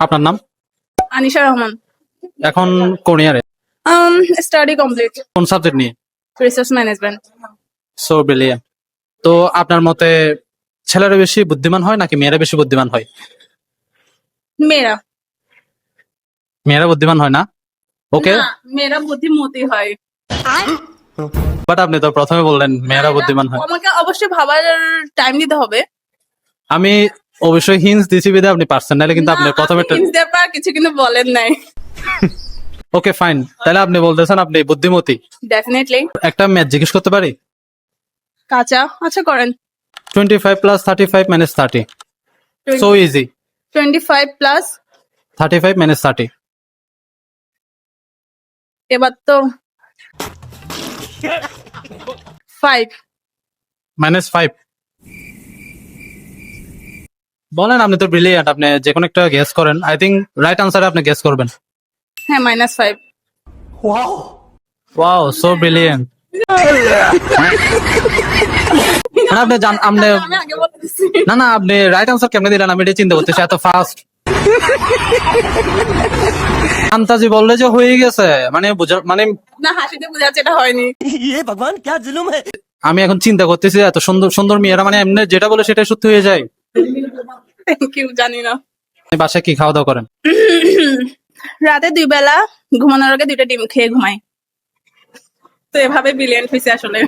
আপনার নাম? আনিশা রহমান। এখন কোন ইয়ারে? স্টাডি কমপ্লিট, কোন সাবজেক্ট নিয়ে? Research management. So brilliant. তো আপনার মতে ছেলেরা বেশি বুদ্ধিমান হয় নাকি মেয়েরা বেশি বুদ্ধিমান হয়? মেয়েরা। মেয়েরা বুদ্ধিমান হয় না? ওকে, না, মেয়েরা বুদ্ধিমতী হয়। বাট আপনি তো প্রথমে বললেন মেয়েরা বুদ্ধিমান হয়। আমাকে অবশ্যই ভাবার টাইম দিতে হবে। আমি অবশ্যই হিন্টস দিছি বিদে আপনি পারছেন, নাহলে কিন্তু আপনি প্রথমে কিছু কিন্তু বলেন নাই। ওকে ফাইন, তাহলে আপনি বলতেছেন আপনি বুদ্ধিমতী। ডেফিনেটলি। একটা ম্যাথ জিজ্ঞেস করতে পারি? কাঁচা, আচ্ছা করেন। 25 plus 35 minus 30, so easy. 25 plus 35 minus 30। এবার তো 5। মাইনাস 5 বলেন, আপনি তো ব্রিলিয়ান্ট, আপনি যে কোনো একটা গেস করেন। আই থিঙ্ক রাইট আনসারে আপনি গেস করবেন। হ্যাঁ, -5। Wow, so brilliant. আপনি জান আপনি আমি আগে বলে দিছি। না না, আপনি রাইট আনসার কেমনে দিলেন আমি এটা চিন্তা করতেছি, এত ফাস্ট। আন্তাজি বললে যে হয়ে গেছে, মানে বুঝা মানে না, হাসিতে বোঝাচ্ছে এটা হয়নি। ये भगवान क्या जुल्म है। আমি এখন চিন্তা করতেছি এত সুন্দর সুন্দর মেয়েরা মানে এমনি যেটা বলে সেটা সত্যি হয়ে যায়। থ্যাংক ইউ, জানি না। আপনি বাসায় কি খাওয়া দাওয়া করেন? রাতে 2 বেলা, ঘুমানোর আগে 2টা ডিম খেয়ে ঘুমাই। তো এভাবে ব্রিলিয়ান্ট হয়েছে আসলে।